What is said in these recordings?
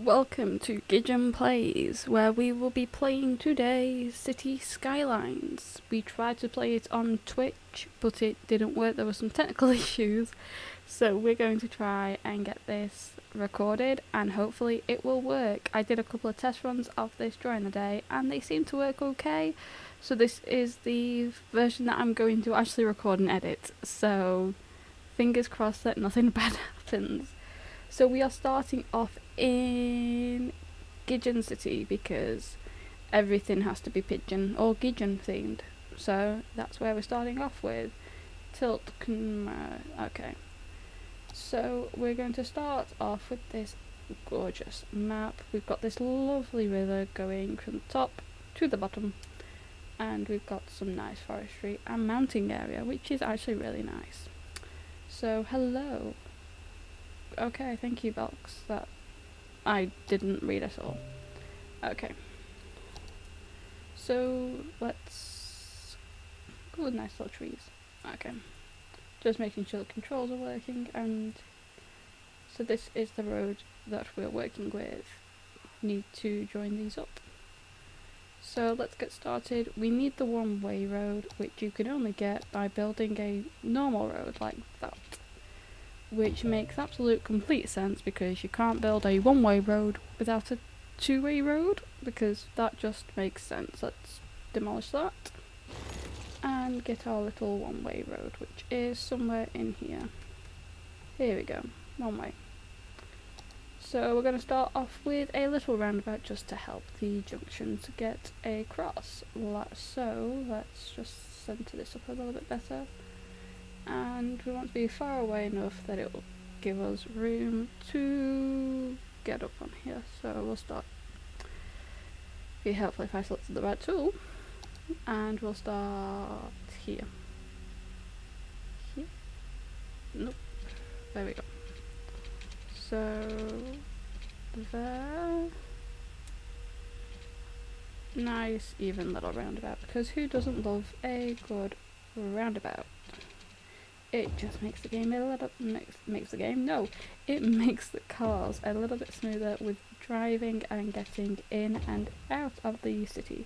Welcome to Ghigeon Plays, where we will be playing today Cities Skylines. We tried to play it on Twitch, but it didn't work. There were some technical issues, so we're going to try and get this recorded, and hopefully it will work. I did a couple of test runs of this during the day, and they seem to work okay. So this is the version that I'm going to actually record and edit, so fingers crossed that nothing bad happens. So we are starting off in Ghigeon City because everything has to be pigeon or Ghigeon themed. So that's where we're starting off with. Okay. So we're going to start off with this gorgeous map. We've got this lovely river going from the top to the bottom. And we've got some nice forestry and mounting area, which is actually really nice. So hello. Okay, thank you, Box. That I didn't read at all. Okay. So let's go with nice little trees. Okay. Just making sure the controls are working, and so this is the road that we're working with. Need to join these up. So let's get started. We need the one-way road, which you can only get by building a normal road like that. Which makes absolute complete sense because you can't build a one-way road without a two-way road, because that just makes sense. Let's demolish that and get our little one-way road, which is somewhere in here. Here we go, one way. So we're going to start off with a little roundabout just to help the junctions get across. So let's just center this up a little bit better. And we want to be far away enough that it will give us room to get up on here. So we'll start. Be helpful if I selected the right tool, and we'll start here. Here? Nope. There we go. So there. Nice even little roundabout, because who doesn't love a good roundabout? It just makes the game it makes the cars a little bit smoother with driving and getting in and out of the city.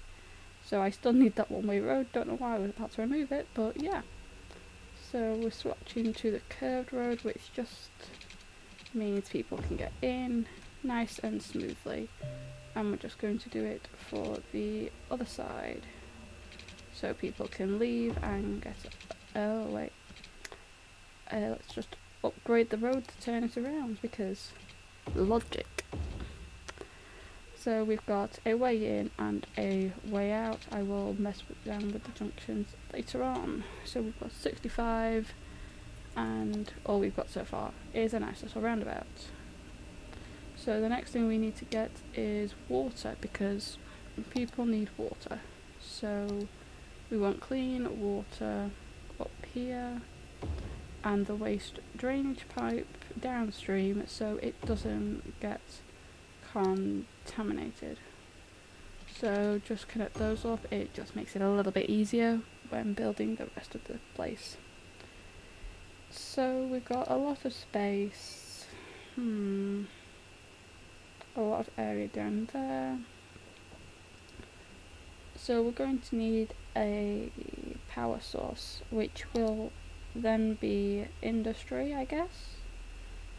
So I still need that one-way road, don't know why I was about to remove it, but yeah. So we're switching to the curved road, which just means people can get in nice and smoothly. And we're just going to do it for the other side, so people can leave and get oh wait. Let's just upgrade the road to turn it around, because logic. So we've got a way in and a way out. I will mess around with the junctions later on. So we've got 65, and all we've got so far is a nice little roundabout. So the next thing we need to get is water, because people need water. So we want clean water up here, and the waste drainage pipe downstream so it doesn't get contaminated. So just connect those up. It just makes it a little bit easier when building the rest of the place. So we've got a lot of space. A lot of area down there. So we're going to need a power source, which will then be industry, I guess,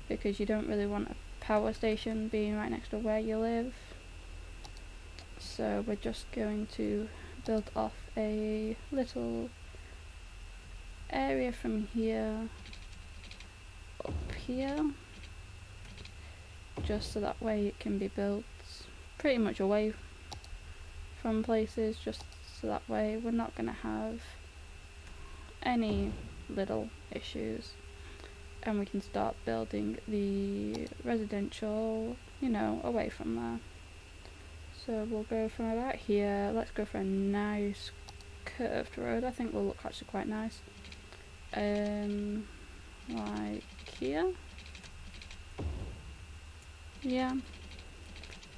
because you don't really want a power station being right next to where you live. So we're just going to build off a little area from here up here, just so that way it can be built pretty much away from places, just so that way we're not going to have any little issues, and we can start building the residential, away from there. So we'll go from about here. Let's go for a nice curved road. I think will look actually quite nice. Like here. Yeah.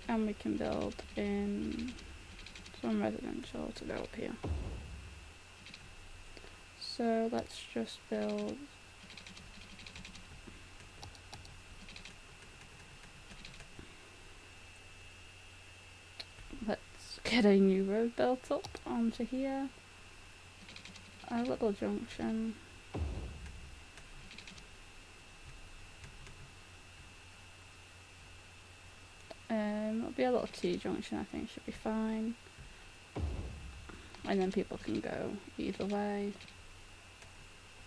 And we can build in some residential to go up here. So let's just build get a new road built up onto here. A little junction. It'll be a little T-junction, I think should be fine. And then people can go either way.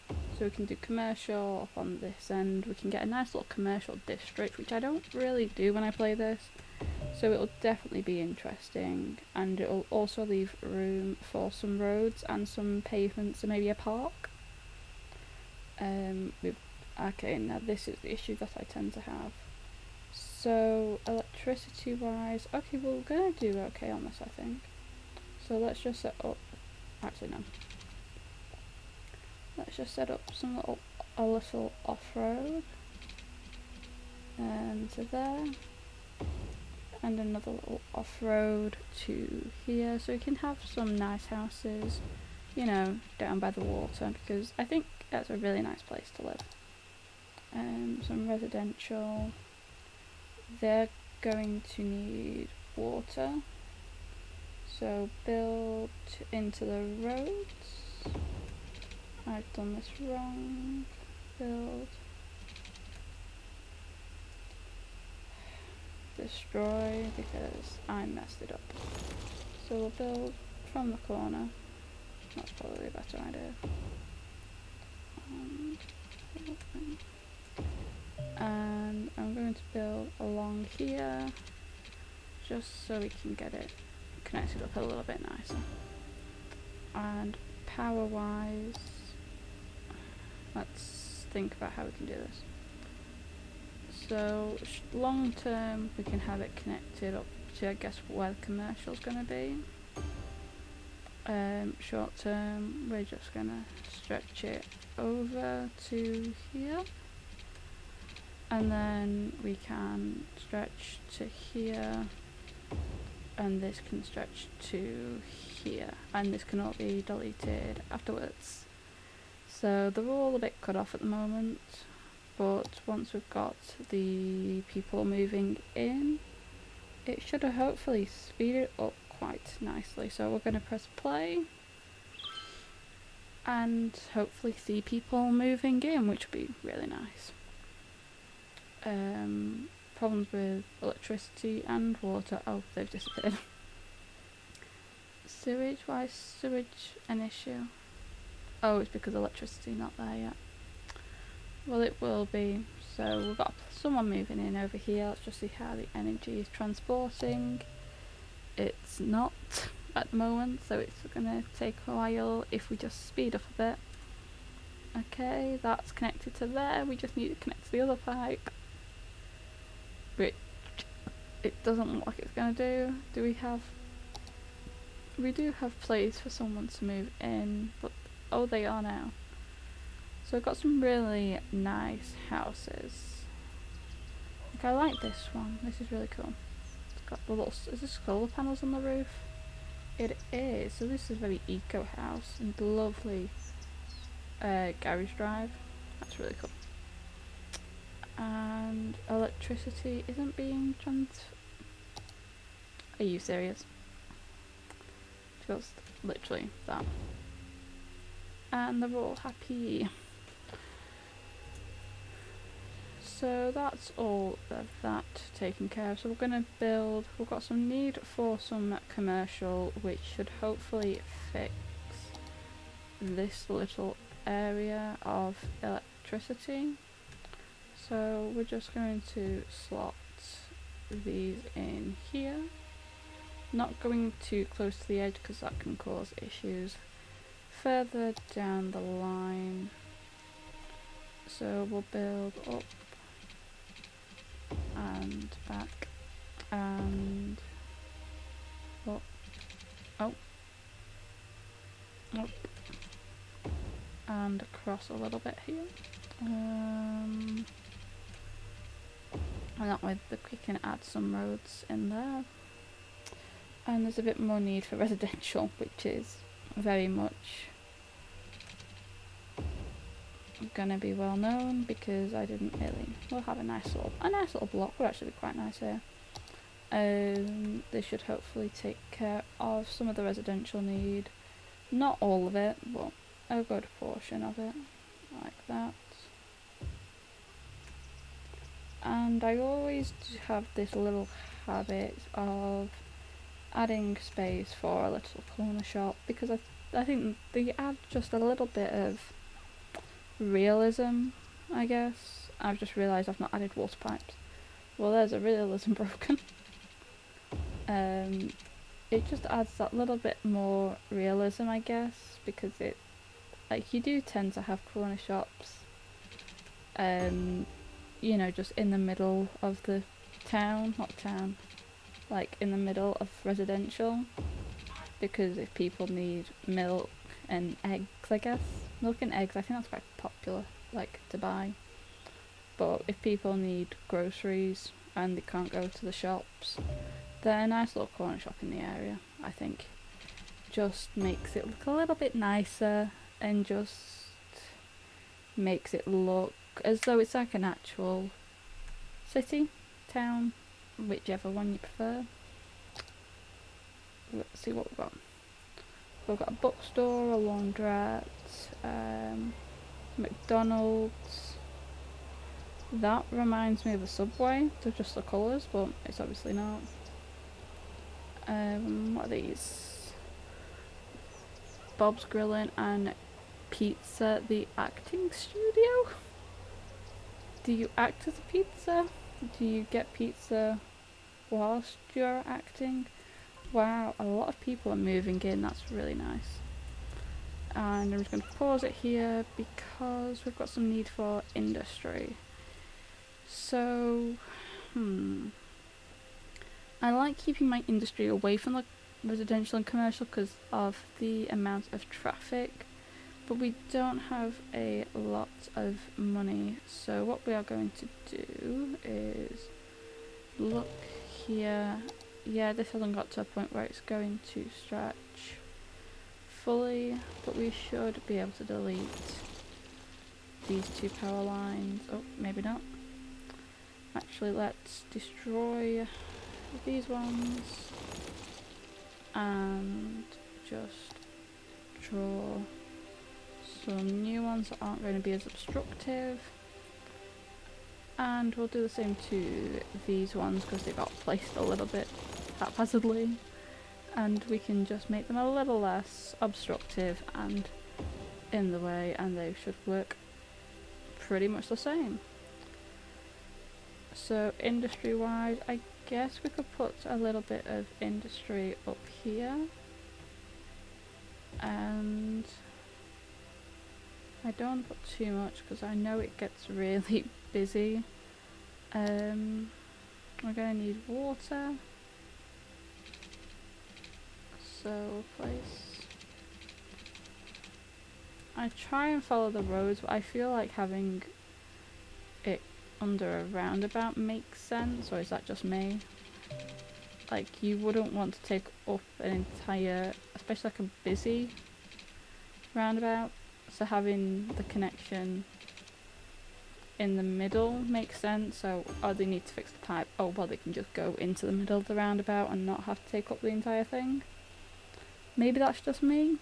So we can do commercial up on this end. We can get a nice little commercial district, which I don't really do when I play this. So it'll definitely be interesting. And it'll also leave room for some roads and some pavements and maybe a park. Okay, now this is the issue that I tend to have. So electricity wise, okay, we're gonna do okay on this, I think. So let's just set up, actually no. Let's just set up a little off-road. To there. And another little off-road to here. So we can have some nice houses, you know, down by the water, because I think that's a really nice place to live. Some residential. They're going to need water. So build into the roads. I've done this wrong. Build. Destroy, because I messed it up. So we'll build from the corner. That's probably a better idea. And I'm going to build along here, just so we can get it connected up a little bit nicer. And power wise, let's think about how we can do this. So long term we can have it connected up to, I guess, where the commercial's going to be. Short term we're just going to stretch it over to here. And then we can stretch to here, and this can stretch to here, and this can all be deleted afterwards. So they're all a bit cut off at the moment, but once we've got the people moving in, it should hopefully speed it up quite nicely. So we're going to press play and hopefully see people moving in, which will be really nice. Problems with electricity and water. Oh, they've disappeared. Sewage? Why is sewage an issue? Oh, it's because electricity not there yet. Well, it will be. So we've got someone moving in over here. Let's just see how the energy is transporting. It's not at the moment, so it's going to take a while if we just speed up a bit. Okay, that's connected to there. We just need to connect to the other pipe, which it doesn't look like it's going to do. We do have place for someone to move in, but oh, they are now. So I've got some really nice houses. Like, I like this one. This is really cool. It's got the little, is this solar panels on the roof? It is. So this is a very eco house and lovely garage drive. That's really cool. And electricity isn't being Are you serious? Just literally that. And they're all happy. So that's all of that taken care of. So we're going to build, we've got some need for some commercial, which should hopefully fix this little area of electricity. So we're just going to slot these in here. Not going too close to the edge because that can cause issues further down the line. So we'll build up and back and up, up and across a little bit here. And that way we can add some roads in there. And there's a bit more need for residential, which is very much gonna be well known because I didn't really. We'll have a nice little block would actually be quite nice here. This should hopefully take care of some of the residential need. Not all of it, but a good portion of it, like that. And I always have this little habit of adding space for a little corner shop because I think they add just a little bit of realism, I guess. I've just realised I've not added water pipes. Well, there's a realism broken. It just adds that little bit more realism, I guess, because it, like, you do tend to have corner shops, you know, just in the middle of the town, not town, like in the middle of residential, because if people need milk and eggs, I guess, milk and eggs, I think that's quite popular, like, to buy. But if people need groceries and they can't go to the shops, then a nice little corner shop in the area, I think, just makes it look a little bit nicer and just makes it look as though it's like an actual city, town, whichever one you prefer. Let's see what we've got. We've got a bookstore, a laundrette, McDonald's. That reminds me of a Subway, to just the colours, but it's obviously not. What are these? Bob's Grilling and Pizza, the acting studio? Do you act as a pizza? Do you get pizza whilst you're acting? Wow, a lot of people are moving in, that's really nice. And I'm just going to pause it here because we've got some need for industry. So, I like keeping my industry away from the residential and commercial because of the amount of traffic, but we don't have a lot of money, so what we are going to do is look here. Yeah, this hasn't got to a point where it's going to stretch fully, but we should be able to delete these two power lines. Oh, maybe not. Actually, let's destroy these ones and just draw some new ones that aren't going to be as obstructive, and we'll do the same to these ones because they got placed a little bit haphazardly, and we can just make them a little less obstructive and in the way, and they should work pretty much the same. So industry wise, I guess we could put a little bit of industry up here, and I don't want to put too much because I know it gets really busy. We're going to need water, so place. I try and follow the roads, but I feel like having it under a roundabout makes sense, or is that just me? Like, you wouldn't want to take up an entire, especially like a busy roundabout, so having the connection in the middle makes sense. So, oh, they need to fix the pipe. Oh, well, they can just go into the middle of the roundabout and not have to take up the entire thing. Maybe that's just me,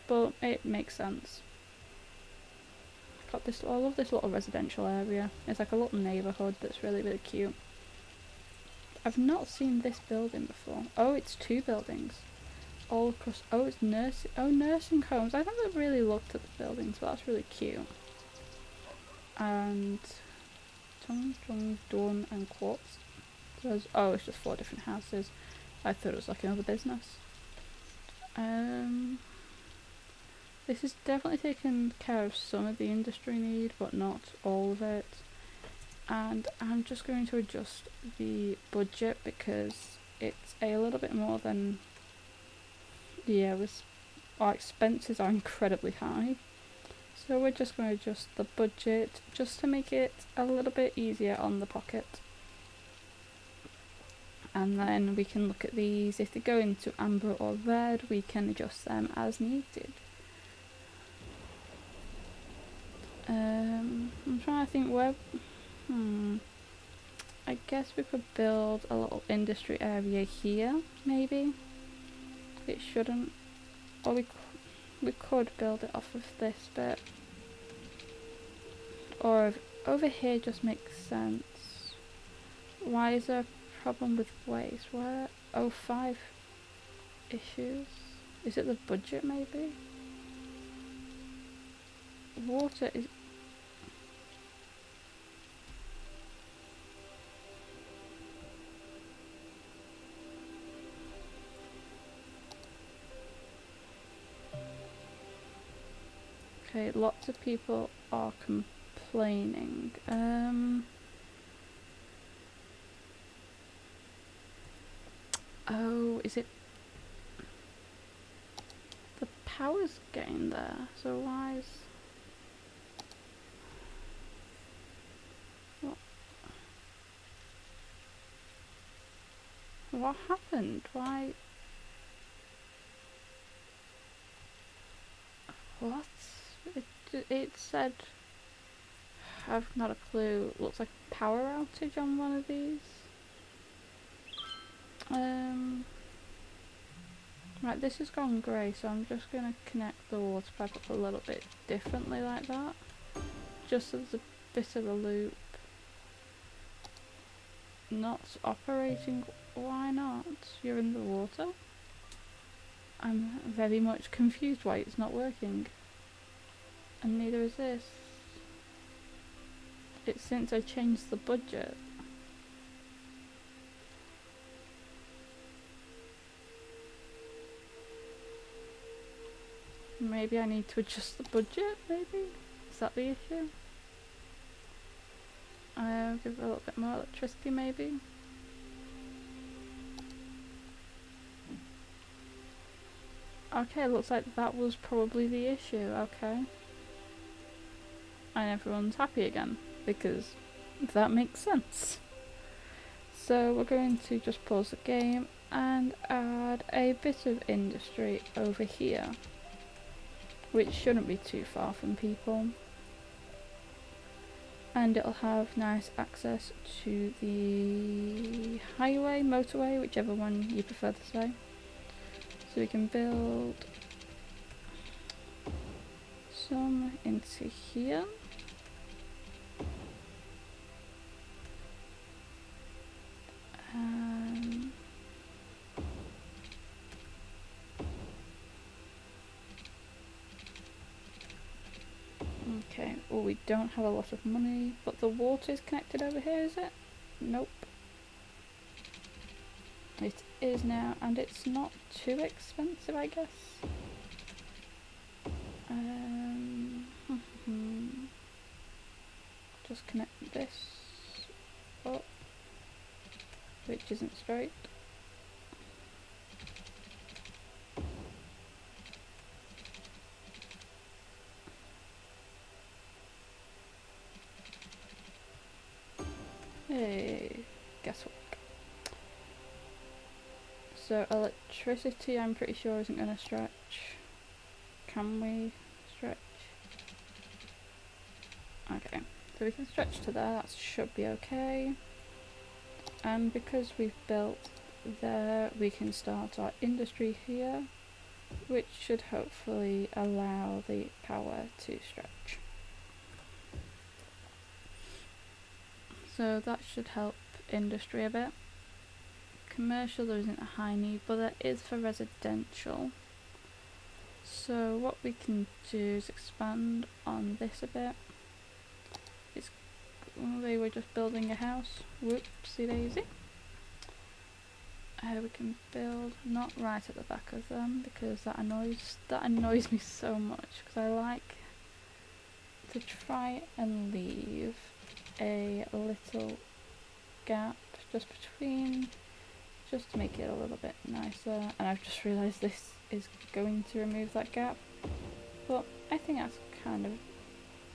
but it makes sense. Got this, I love this little residential area. It's like a little neighbourhood that's really, really cute. I've not seen this building before. Oh, it's two buildings all across. Oh, it's nursing homes. I've never really looked at the buildings, but that's really cute. And Dawn and Quartz. Oh, it's just 4 different houses. I thought it was like another business. This is definitely taking care of some of the industry need, but not all of it. And I'm just going to adjust the budget because it's a little bit more than, yeah, our expenses are incredibly high. So we're just going to adjust the budget just to make it a little bit easier on the pocket. And then we can look at these. If they go into amber or red, we can adjust them as needed. I'm trying to think where. I guess we could build a little industry area here, maybe. It shouldn't, or we could build it off of this bit, or over here just makes sense. Why is there a problem with waste? Where? Oh, 5 issues. Is it the budget maybe? Water is. Okay, lots of people are complaining. Oh, is it? The power's getting there, so why is... What happened? Why? What? It said... I've not a clue. Looks like a power outage on one of these. Right, this has gone grey, so I'm just going to connect the water pipe up a little bit differently like that. Just so there's a bit of a loop. Not operating. Why not? You're in the water? I'm very much confused why it's not working. And neither is this. It's since I changed the budget. Maybe I need to adjust the budget, maybe? Is that the issue? I'll give it a little bit more electricity, maybe? Okay, looks like that was probably the issue, okay. And everyone's happy again, because that makes sense. So we're going to just pause the game and add a bit of industry over here, which shouldn't be too far from people. And it'll have nice access to the highway, motorway, whichever one you prefer to say. So we can build some into here. Okay, well we don't have a lot of money, but the water is connected over here, is it? Nope. It is now, and it's not too expensive, I guess. Just connect this up, which isn't straight. Hey, guess what? So electricity, I'm pretty sure isn't going to stretch. Can we stretch? Okay, so we can stretch to there, that should be okay. And because we've built there, we can start our industry here, which should hopefully allow the power to stretch. So that should help industry a bit. Commercial, there isn't a high need, but there is for residential. So what we can do is expand on this a bit. They were just building a house. Whoopsie daisy. We can build not right at the back of them because that annoys me so much, because I like to try and leave a little gap just between, just to make it a little bit nicer. And I've just realised this is going to remove that gap, but I think that's kind of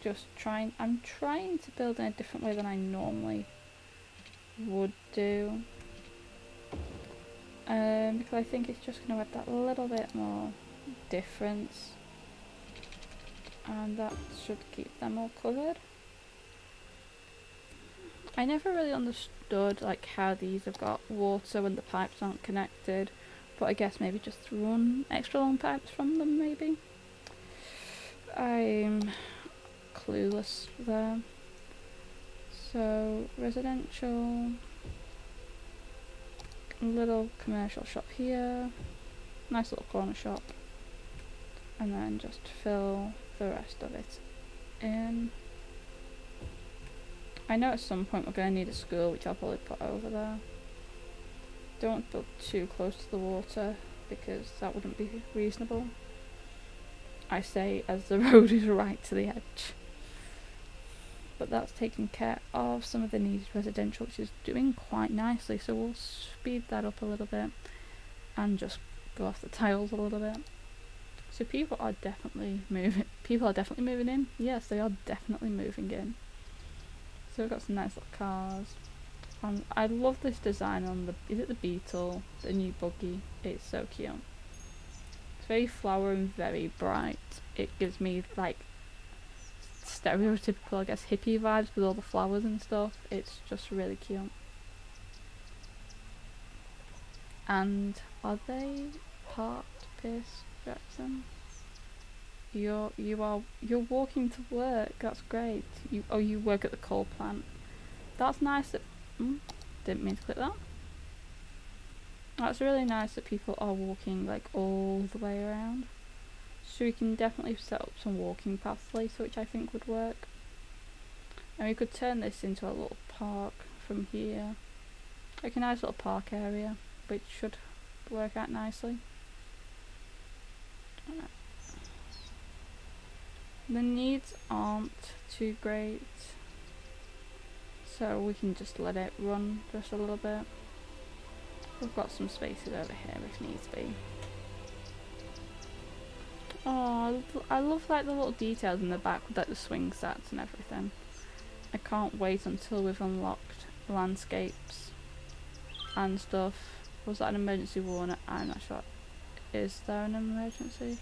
just I'm trying to build in a different way than I normally would do, because I think it's just going to add that little bit more difference, and that should keep them all covered. I never really understood, understood like how these have got water when the pipes aren't connected, but I guess maybe just run extra long pipes from them maybe. I'm clueless there. So residential, little commercial shop here, nice little corner shop, and then just fill the rest of it in. I know at some point we're going to need a school, which I'll probably put over there. Don't build too close to the water because that wouldn't be reasonable. I say as the road is right to the edge. But that's taking care of some of the needed residential, which is doing quite nicely, so we'll speed that up a little bit and just go off the tiles a little bit. So people are definitely moving in. Yes, they are definitely moving in. So we've got some nice little cars. I love this design on is it the Beetle, the new buggy? It's so cute. It's very flower and very bright. It gives me like stereotypical, I guess, hippie vibes with all the flowers and stuff. It's just really cute. And are they parked, Pierce Jackson? You're walking to work. That's great. You work at the coal plant. That's nice. Didn't mean to click that. That's really nice that people are walking like all the way around. So we can definitely set up some walking paths later, which I think would work. And we could turn this into a little park from here, like a nice little park area, which should work out nicely. The needs aren't too great, so we can just let it run just a little bit. We've got some spaces over here if needs be. Oh, I love like the little details in the back with like the swing sets and everything. I can't wait until we've unlocked landscapes and stuff. Was that an emergency warning? I'm not sure. Is there an emergency?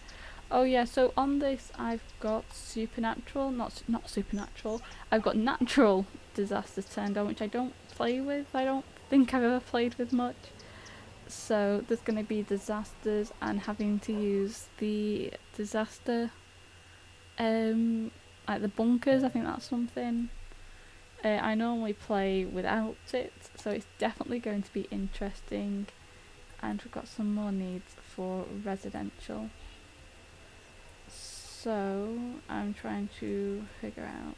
Oh yeah, so on this I've got supernatural, not supernatural, I've got natural disasters turned on, which I don't play with. I don't think I've ever played with much. So there's going to be disasters and having to use the disaster, like the bunkers, I think that's something. I normally play without it, so it's definitely going to be interesting. And we've got some more needs for residential. So I'm trying to figure out.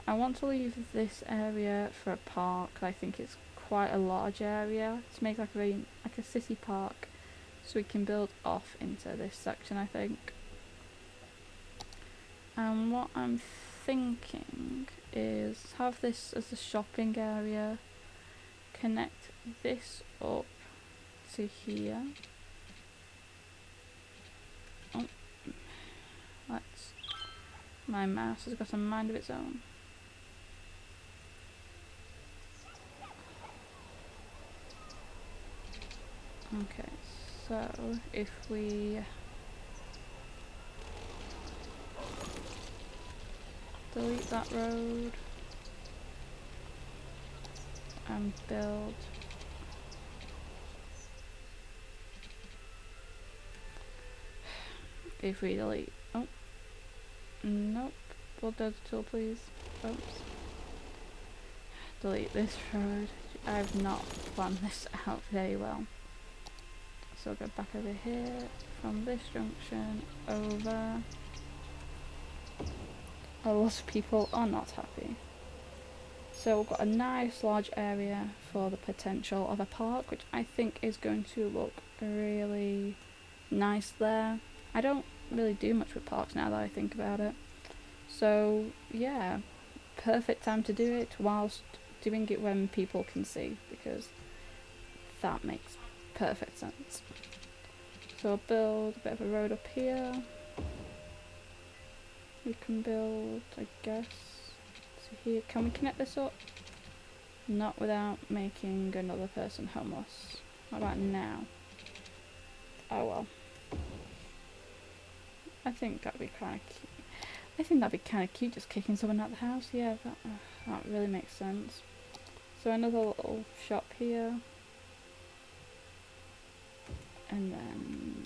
I want to leave this area for a park. I think it's quite a large area to make like a city park, so we can build off into this section, I think. And what I'm thinking is have this as a shopping area, connect this up to here. Oh, my mouse has got a mind of its own. Okay, so if we delete that road and build if we delete nope, bulldozer tool please. Oops. Delete this road. I've not planned this out very well. So we'll go back over here from this junction over. A lot of people are not happy. So we've got a nice large area for the potential of a park, which I think is going to look really nice there. I don't really do much with parks now that I think about it. So yeah, perfect time to do it whilst doing it when people can see, because that makes perfect sense. So I'll build a bit of a road up here. We can build, I guess, so here. Can we connect this up? Not without making another person homeless. How about now? Oh well. I think that'd be kind of cute. I think that'd be kind of cute, just kicking someone out of the house. Yeah, that really makes sense. So another little shop here. And then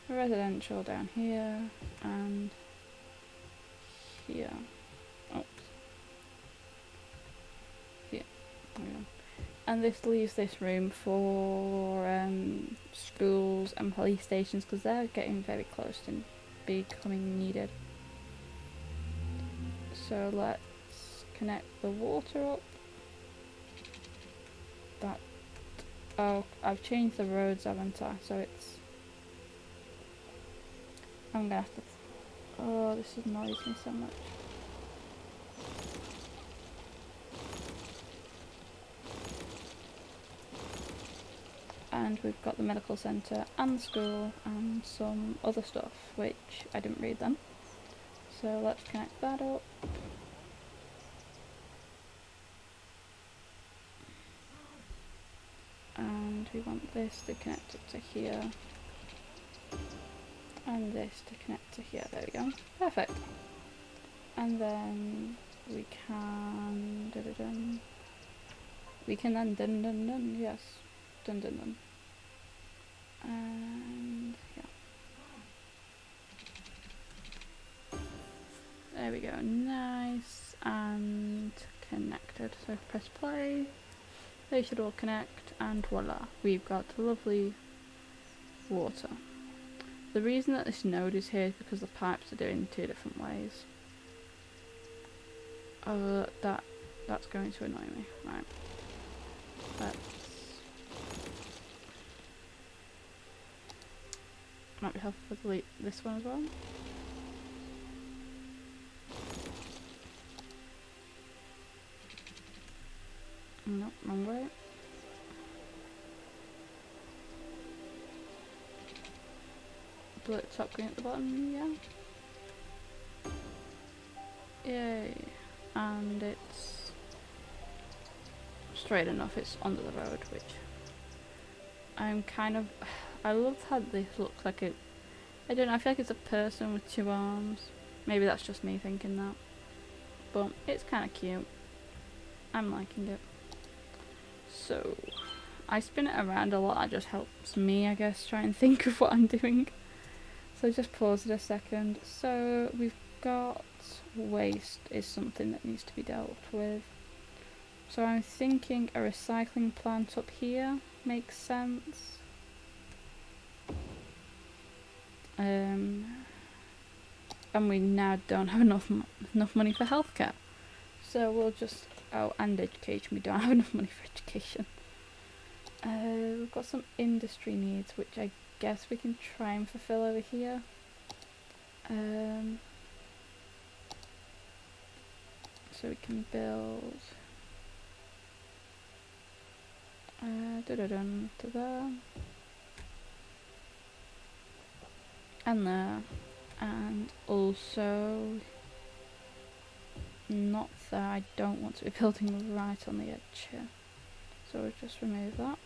residential down here and here. Oh, here. There we go. And this leaves this room for schools and police stations because they're getting very close to becoming needed. So let's connect the water up. That. Oh, I've changed the roads, haven't I? So it's. I'm gonna have to. Oh, this annoys me so much. And we've got the medical centre and the school and some other stuff which I didn't read them. So let's connect that up. And we want this to connect up to here. And this to connect to here. There we go. Perfect. And then we can... Dun-dun-dun. We can then dun-dun-dun. Yes. Dun-dun-dun. And yeah. There we go. Nice and connected. So press play. They should all connect and voila. We've got lovely water. The reason that this node is here is because the pipes are doing 2 different ways. Oh, that's going to annoy me. Right. Might be helpful to delete this one as well. Nope, wrong way. Blue at the top, green at the bottom, yeah. Yay. And it's straight enough, it's under the road, which I'm kind of... I love how this looks like it... I don't know, I feel like it's a person with 2 arms. Maybe that's just me thinking that. But it's kind of cute. I'm liking it. So, I spin it around a lot, that just helps me, I guess, try and think of what I'm doing. So just pause it a second. So, we've got waste is something that needs to be dealt with. So I'm thinking a recycling plant up here makes sense. And we now don't have enough money for healthcare. So we'll just... Oh, and education. We don't have enough money for education. We've got some industry needs, which I guess we can try and fulfill over here. So we can build... to there. And there. And also... Not there, I don't want to be building right on the edge here. So we'll just remove that.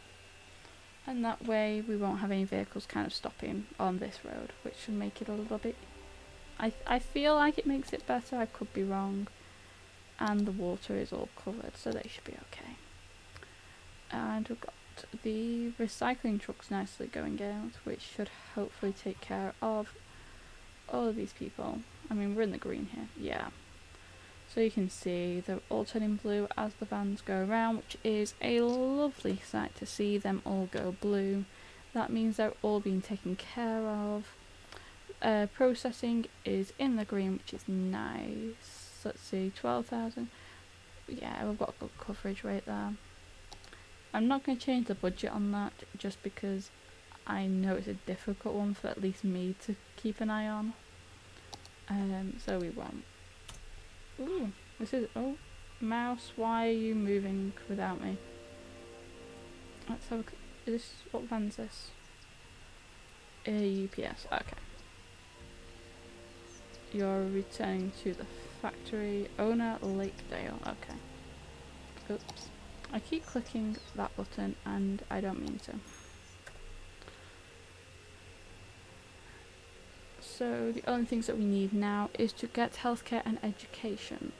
And that way we won't have any vehicles kind of stopping on this road, which should make it a little bit... I feel like it makes it better, I could be wrong. And the water is all covered, so they should be okay. And we've got the recycling trucks nicely going out, which should hopefully take care of all of these people. I mean, we're in the green here, yeah. So you can see they're all turning blue as the vans go around, which is a lovely sight to see them all go blue. That means they're all being taken care of. Processing is in the green, which is nice. Let's see, 12,000. Yeah, we've got good coverage right there. I'm not going to change the budget on that just because I know it's a difficult one for at least me to keep an eye on. So we won't. Ooh, this is... Oh, mouse, why are you moving without me? Let's have a... Is this... What van's this? A UPS, okay. You're returning to the factory. Owner Lakedale, okay. Oops. I keep clicking that button and I don't mean to. So the only things that we need now is to get healthcare and education.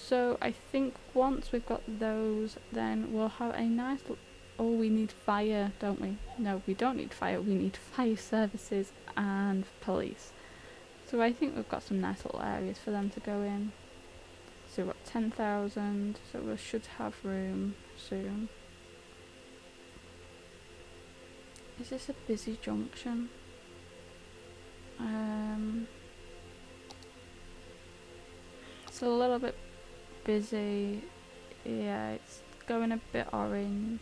So I think once we've got those, then we'll have a nice. Oh, we need fire, don't we? No, we don't need fire. We need fire services and police. So I think we've got some nice little areas for them to go in. So we've got 10,000, so we should have room soon. Is this a busy junction? It's a little bit busy. Yeah, it's going a bit orange.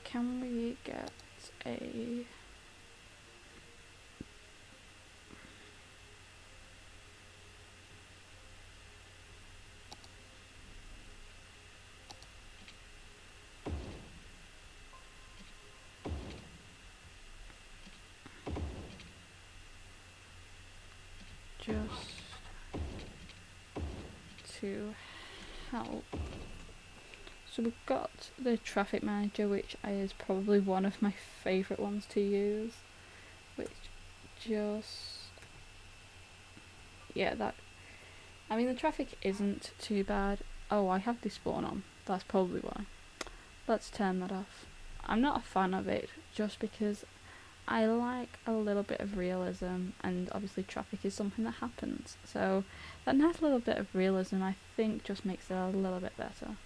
Can we get a... just to help. So we've got the traffic manager, which is probably one of my favourite ones to use, which just... yeah, that... I mean, the traffic isn't too bad. Oh, I have despawn on. That's probably why. Let's turn that off. I'm not a fan of it, just because I like a little bit of realism, and obviously traffic is something that happens. So that nice little bit of realism, I think, just makes it a little bit better.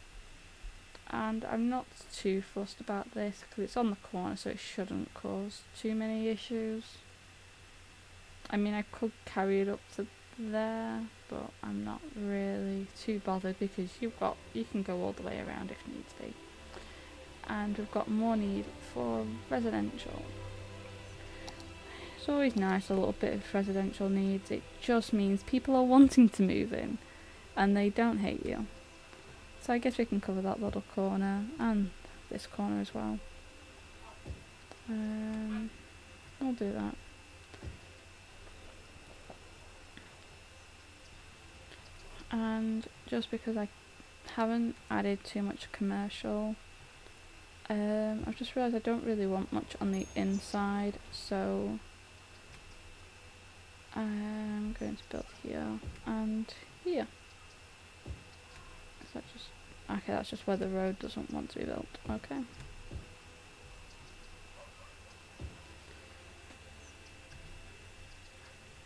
And I'm not too fussed about this because it's on the corner, so it shouldn't cause too many issues. I mean, I could carry it up to there, but I'm not really too bothered because you can go all the way around if needs be. And we've got more need for residential. It's always nice, a little bit of residential needs. It just means people are wanting to move in and they don't hate you. So I guess we can cover that little corner and this corner as well. I'll do that. And just because I haven't added too much commercial, I've just realised I don't really want much on the inside, so I'm going to build here and here. Is that just... okay, that's just where the road doesn't want to be built. Okay.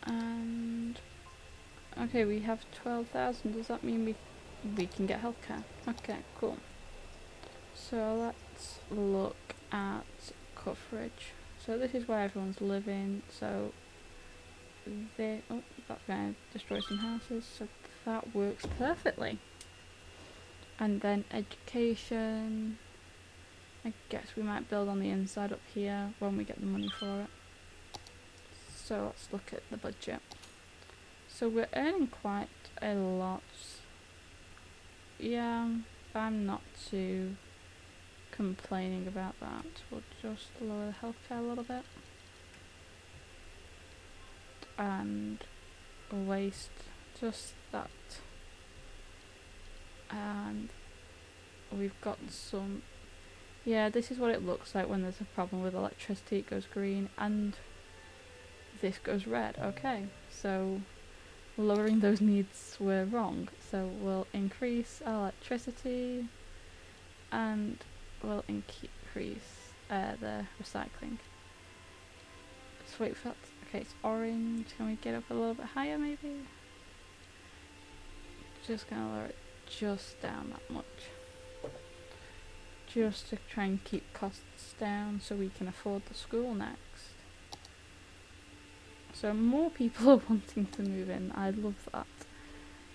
And okay, we have 12,000. Does that mean we can get healthcare? Okay, cool. So let's look at coverage. So this is where everyone's living. So they... oh, that's going to destroy some houses. So that works perfectly. And then education. I guess we might build on the inside up here when we get the money for it. So let's look at the budget. So we're earning quite a lot. Yeah, I'm not too complaining about that. We'll just lower the healthcare a little bit. And waste, just that. And we've got some... yeah, this is what it looks like when there's a problem with electricity. It goes green and this goes red. Okay, so lowering those needs were wrong. So we'll increase electricity and we'll increase the recycling. Let's wait for that. Okay, it's orange. Can we get up a little bit higher maybe? Just gonna lower it just down that much. Just to try and keep costs down so we can afford the school next. So more people are wanting to move in. I love that.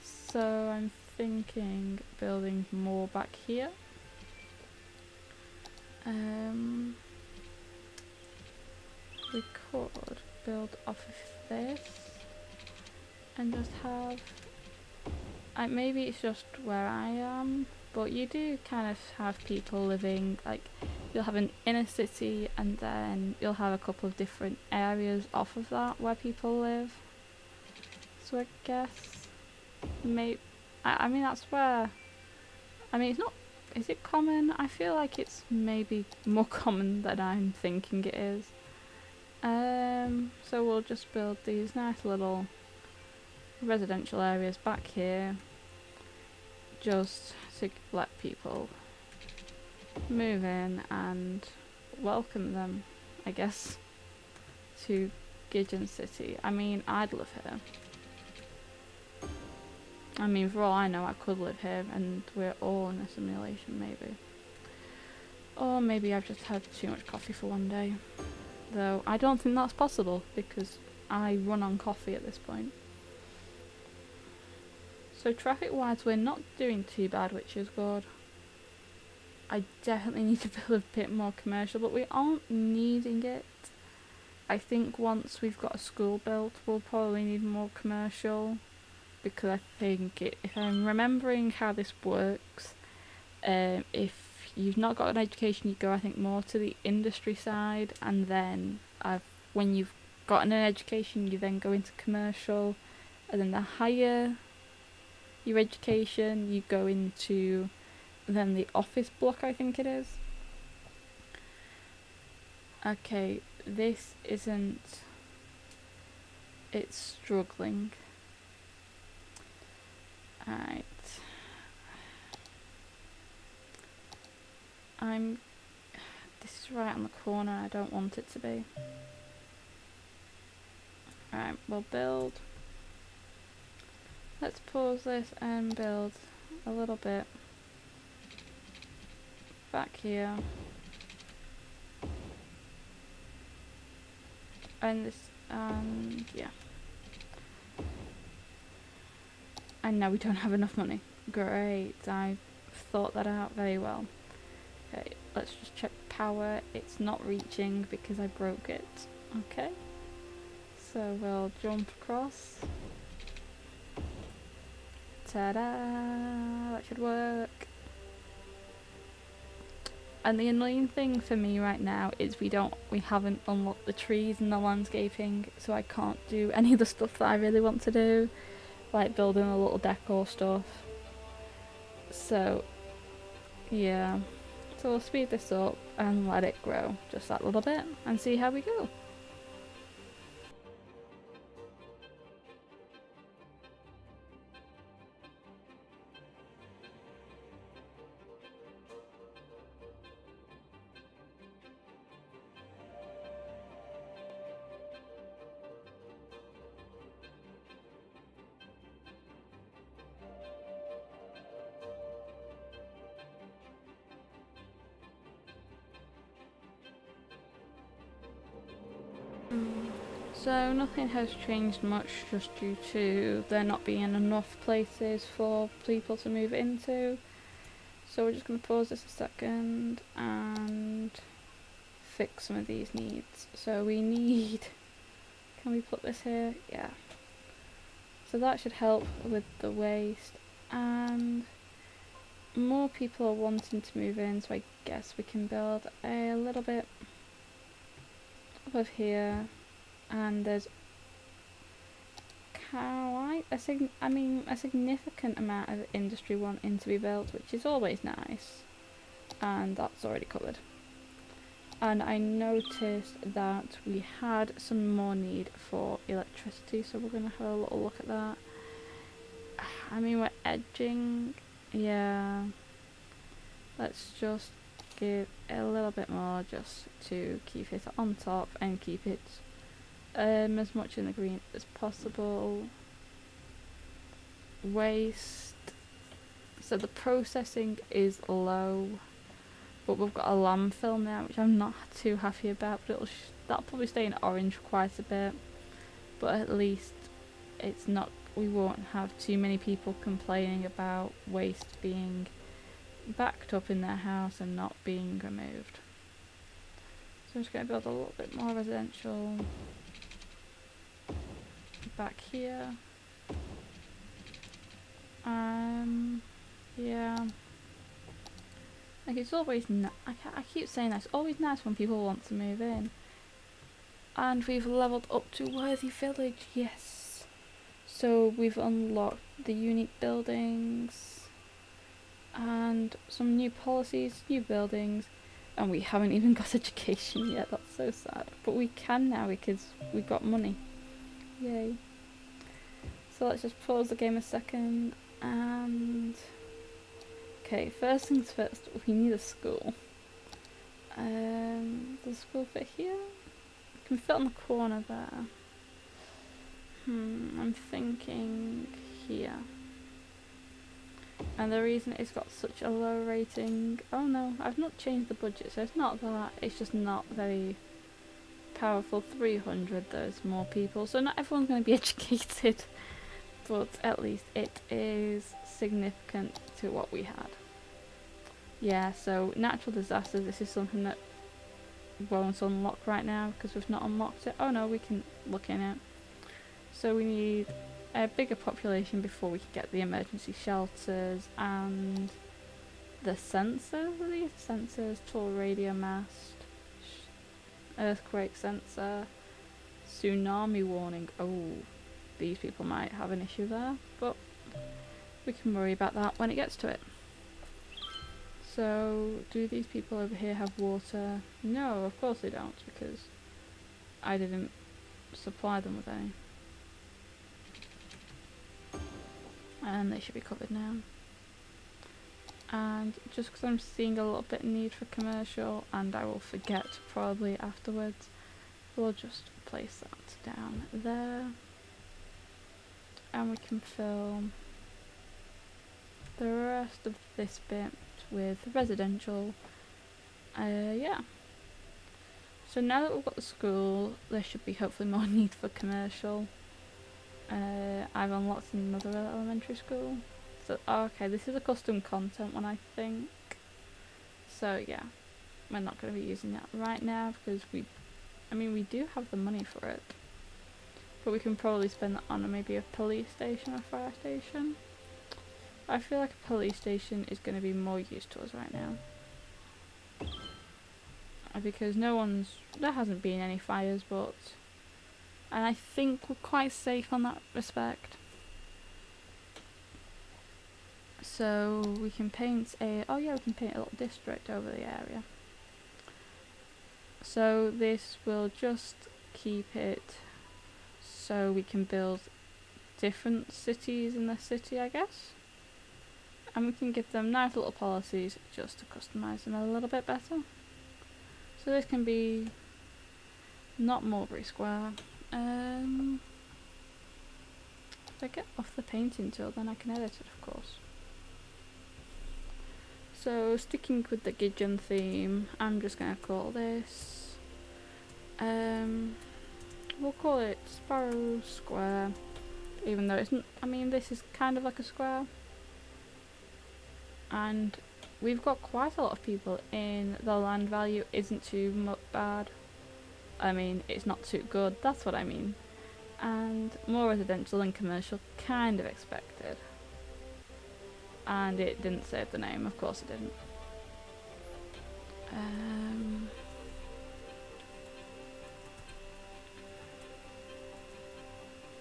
So I'm thinking building more back here. We could build off of this and just have... maybe it's just where I am, but you do kind of have people living, like you'll have an inner city and then you'll have a couple of different areas off of that where people live. So I guess maybe... I mean that's where... I mean it's not... is it common? I feel like it's maybe more common than I'm thinking it is. So we'll just build these nice little residential areas back here, just to let people move in and welcome them, I guess, to Ghigeon City. I mean, I'd live here. I mean, for all I know, I could live here and we're all in a simulation, maybe. Or maybe I've just had too much coffee for one day. Though I don't think that's possible because I run on coffee at this point. So traffic wise we're not doing too bad, which is good. I definitely need to build a bit more commercial, but we aren't needing it. I think once we've got a school built we'll probably need more commercial, because I think if I'm remembering how this works, if you've not got an education you go I think more to the industry side, and then when you've gotten an education you then go into commercial, and then the higher your education you go into then the office block, I think it is. Okay, this isn't, it's struggling. Alright, this is right on the corner, I don't want it to be. Alright, we'll build. Let's pause this and build a little bit back here. And this, yeah. And now we don't have enough money. Great, I thought that out very well. Okay, let's just check power. It's not reaching because I broke it. Okay, so we'll jump across. Ta-da! That should work. And the annoying thing for me right now is we haven't unlocked the trees and the landscaping, so I can't do any of the stuff that I really want to do, like building a little decor stuff. So yeah, so we'll speed this up and let it grow just that little bit and see how we go. So nothing has changed much, just due to there not being enough places for people to move into. So we're just going to pause this a second and fix some of these needs. So we need, can we put this here? Yeah. So that should help with the waste, and more people are wanting to move in, so I guess we can build a little bit above here. And there's a significant amount of industry wanting to be built, which is always nice, and that's already covered. And I noticed that we had some more need for electricity, so we're going to have a little look at that. I mean, we're edging, yeah, let's just give a little bit more just to keep it on top and keep it as much in the green as possible. Waste, so the processing is low, but we've got a landfill now, which I'm not too happy about, but that'll probably stay in orange for quite a bit, but at least it's not, we won't have too many people complaining about waste being backed up in their house and not being removed. So I'm just going to build a little bit more residential back here. Yeah, like it's always I keep saying that, it's always nice when people want to move in. And we've leveled up to Worthy Village, yes. So we've unlocked the unique buildings and some new policies, new buildings. And we haven't even got education yet, that's so sad. But we can now because we got money. Yay. So let's just pause the game a second and... Okay, first things first, we need a school. Does the school fit here? It can fit on the corner there. I'm thinking here. And the reason it's got such a low rating... Oh no, I've not changed the budget, so it's not that. It's just not very powerful. 300, there's more people. So not everyone's going to be educated. But at least it is significant to what we had. Yeah, so natural disasters, this is something that won't unlock right now because we've not unlocked it. Oh no, we can look in it. So we need a bigger population before we can get the emergency shelters and the sensors. Are these sensors? Tall radio mast, earthquake sensor, tsunami warning. Oh, these people might have an issue there, but we can worry about that when it gets to it. So, do these people over here have water? No, of course they don't, because I didn't supply them with any. And they should be covered now. And just because I'm seeing a little bit of need for commercial, and I will forget probably afterwards, we'll just place that down there. And we can fill the rest of this bit with residential. Yeah. So now that we've got the school, there should be hopefully more need for commercial. I've unlocked another elementary school. So, okay, this is a custom content one, I think. So yeah, we're not going to be using that right now because we do have the money for it. But we can probably spend that on maybe a police station or fire station. I feel like a police station is going to be more use to us right now. Because there hasn't been any fires, and I think we're quite safe on that respect. So we can paint we can paint a little district over the area. So this will just keep it so we can build different cities in the city, I guess. And we can give them nice little policies just to customise them a little bit better. So this can be not Mulberry Square. If I get off the painting tool, then I can edit it, of course. So sticking with the Ghigeon theme, I'm just going to call this... we'll call it Sparrow Square, even though it's not... this is kind of like a square. And we've got quite a lot of people in. The land value isn't too bad. It's not too good, that's what I mean. And more residential than commercial, kind of expected. And it didn't save the name, of course it didn't.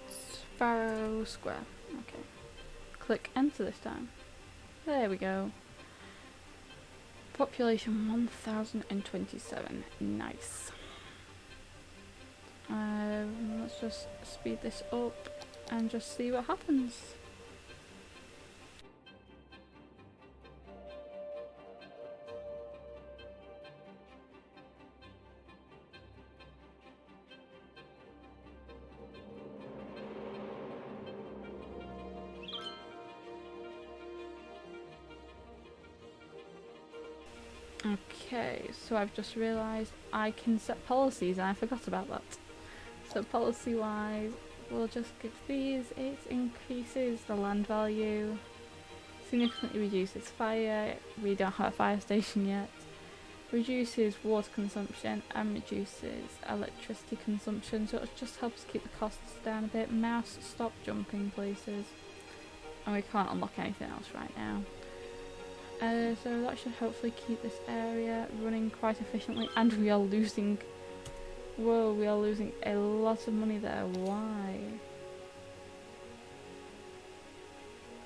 Sparrow Square, okay. Click enter this time. There we go. Population 1027. Nice. Let's just speed this up and just see what happens. Okay, so I've just realised I can set policies and I forgot about that. So policy wise, we'll just give these, it increases the land value, significantly reduces fire, we don't have a fire station yet, reduces water consumption and reduces electricity consumption, so it just helps keep the costs down a bit. Mouse, stop jumping places, and we can't unlock anything else right now. So that should hopefully keep this area running quite efficiently, and we are losing... Whoa, we are losing a lot of money there. Why?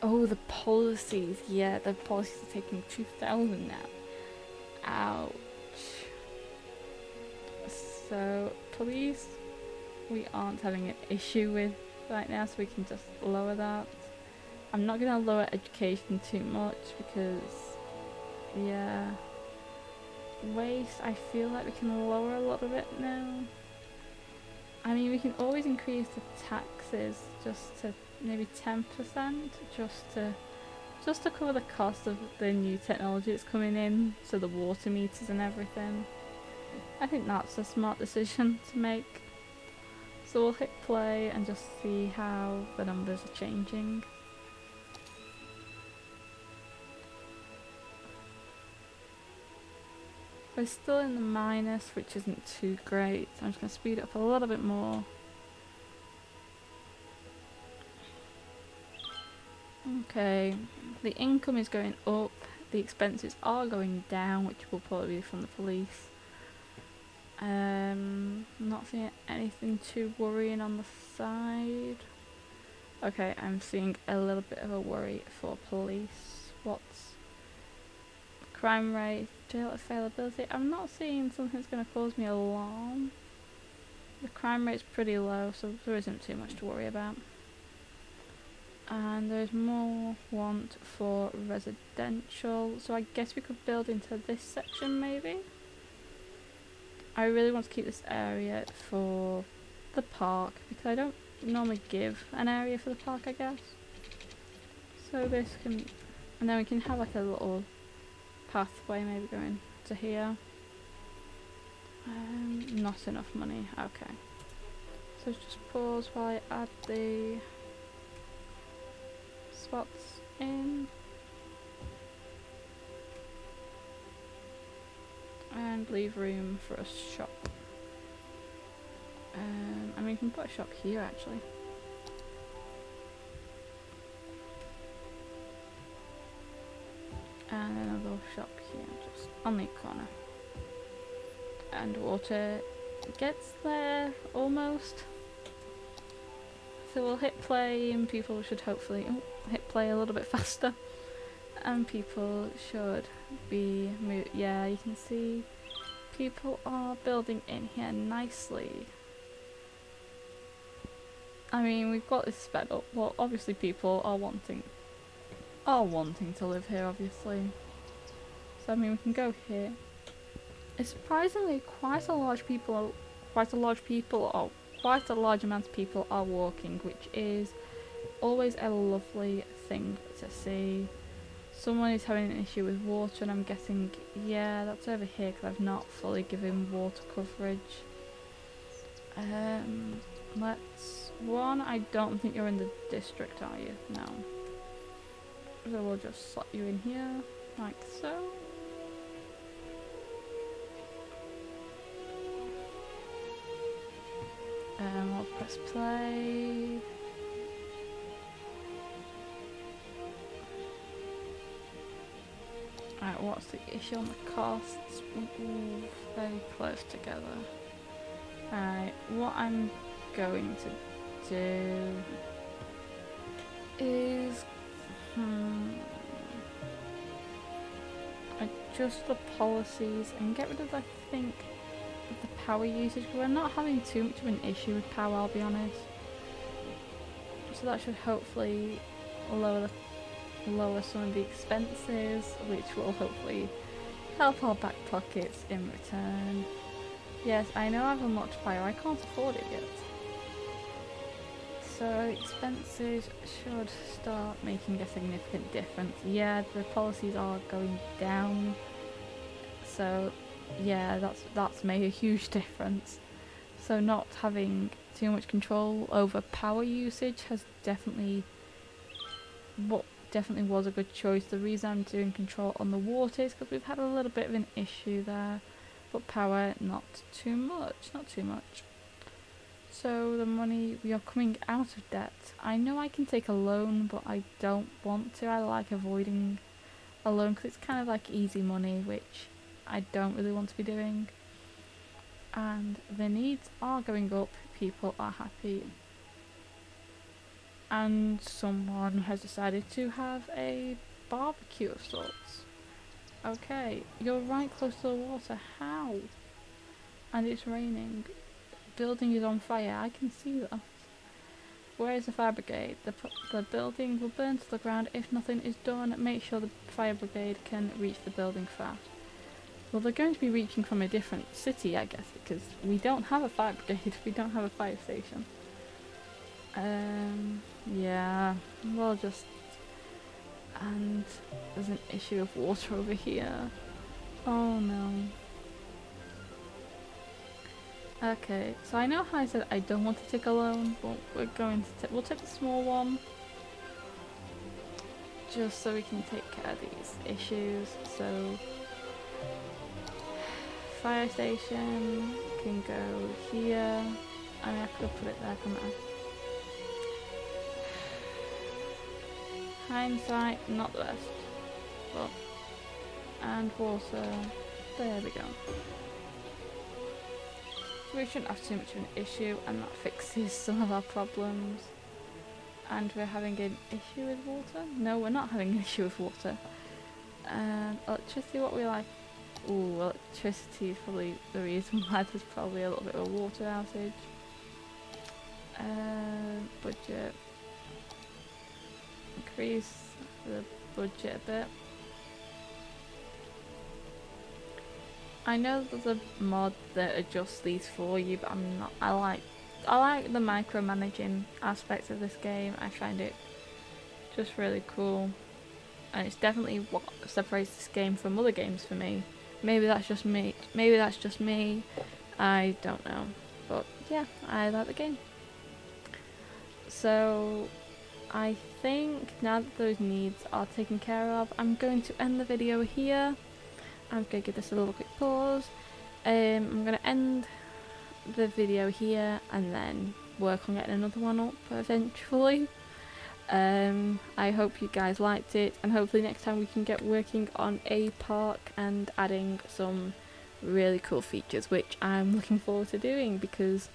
Oh, the policies. Yeah, the policies are taking 2,000 now. Ouch. So police, we aren't having an issue with right now, so we can just lower that. I'm not going to lower education too much because, yeah, waste, I feel like we can lower a little bit now. I mean, we can always increase the taxes just to maybe 10%, just to cover the cost of the new technology that's coming in, so the water meters and everything. I think that's a smart decision to make. So we'll hit play and just see how the numbers are changing. We're still in the minus, which isn't too great. So I'm just going to speed it up a little bit more. Okay, the income is going up, the expenses are going down, which will probably be from the police. Not seeing anything too worrying on the side. Okay, I'm seeing a little bit of a worry for police. What's crime rate, jail availability? I'm not seeing something that's going to cause me alarm. The crime rate's pretty low, so there isn't too much to worry about. And there's more want for residential, so I guess we could build into this section maybe. I really want to keep this area for the park because I don't normally give an area for the park, I guess. So this can, and then we can have like a little pathway maybe going to here. Not enough money, okay. So just pause while I add the spots in. And leave room for a shop. I mean, we can put a shop here actually. And another shop here, just on the corner. And water gets there almost. So we'll hit play and people should hopefully hit play a little bit faster. And people should be yeah, you can see people are building in here nicely. I mean, we've got this sped up. Well, obviously people are wanting to live here, obviously. So I mean, we can go here. It's surprisingly quite a large amount of people are walking, which is always a lovely thing to see. Someone is having an issue with water, and I'm guessing, yeah, that's over here because I've not fully given water coverage. I don't think you're in the district, are you? No. So we'll just slot you in here, like so. We'll press play. Alright, what's the issue on the costs? Ooh, very close together. Alright, what I'm going to do is adjust the policies and get rid of, I think, the power usage, because we're not having too much of an issue with power, I'll be honest. So that should hopefully lower some of the expenses, which will hopefully help our back pockets in return. Yes, I know I've unlocked fire, I can't afford it yet. So expenses should start making a significant difference. Yeah, the policies are going down, so yeah, that's made a huge difference. So not having too much control over power usage has definitely was a good choice. The reason I'm doing control on the water is because we've had a little bit of an issue there, but power not too much. So the money, we are coming out of debt. I know I can take a loan, but I don't want to. I like avoiding a loan because it's kind of like easy money, which I don't really want to be doing. And the needs are going up, people are happy. And someone has decided to have a barbecue of sorts. Okay, you're right close to the water. How? and it's raining. Building is on fire, I can see that. Where is the fire brigade? The building will burn to the ground if nothing is done. Make sure the fire brigade can reach the building fast. Well, they're going to be reaching from a different city, I guess, because we don't have a fire brigade, we don't have a fire station. Yeah, we'll just... And there's an issue of water over here. Oh no. Okay, so I know how I said I don't want to take a loan, but we're going to we'll take the small one. Just so we can take care of these issues. So fire station can go here. I mean, I could have put it there, couldn't I? Hindsight, not the best. But, and water, there we go. We shouldn't have too much of an issue, and that fixes some of our problems. And we're having an issue with water? No, we're not having an issue with water. Electricity, what we like? Ooh, electricity is probably the reason why there's probably a little bit of a water outage. Budget. Increase the budget a bit. I know there's a mod that adjusts these for you, but I'm not. I like the micromanaging aspects of this game. I find it just really cool, and it's definitely what separates this game from other games for me. Maybe that's just me. Maybe that's just me. I don't know, but yeah, I like the game. So I think now that those needs are taken care of, I'm going to end the video here. I'm going to give this a little quick pause. I'm going to end the video here and then work on getting another one up eventually. I hope you guys liked it, and hopefully next time we can get working on a park and adding some really cool features, which I'm looking forward to doing, because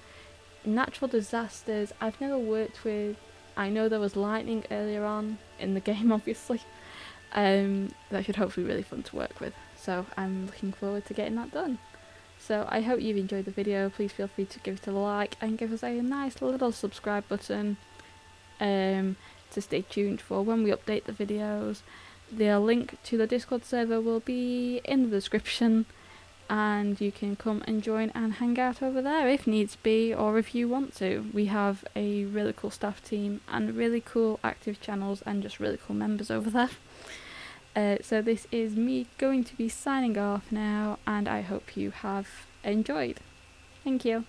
natural disasters I've never worked with. I know there was lightning earlier on in the game, obviously. That should hopefully be really fun to work with. So I'm looking forward to getting that done. So I hope you've enjoyed the video. Please feel free to give it a like and give us a nice little subscribe button to stay tuned for when we update the videos. The link to the Discord server will be in the description, and you can come and join and hang out over there if needs be, or if you want to. We have a really cool staff team and really cool active channels and just really cool members over there. So this is me going to be signing off now, and I hope you have enjoyed. Thank you.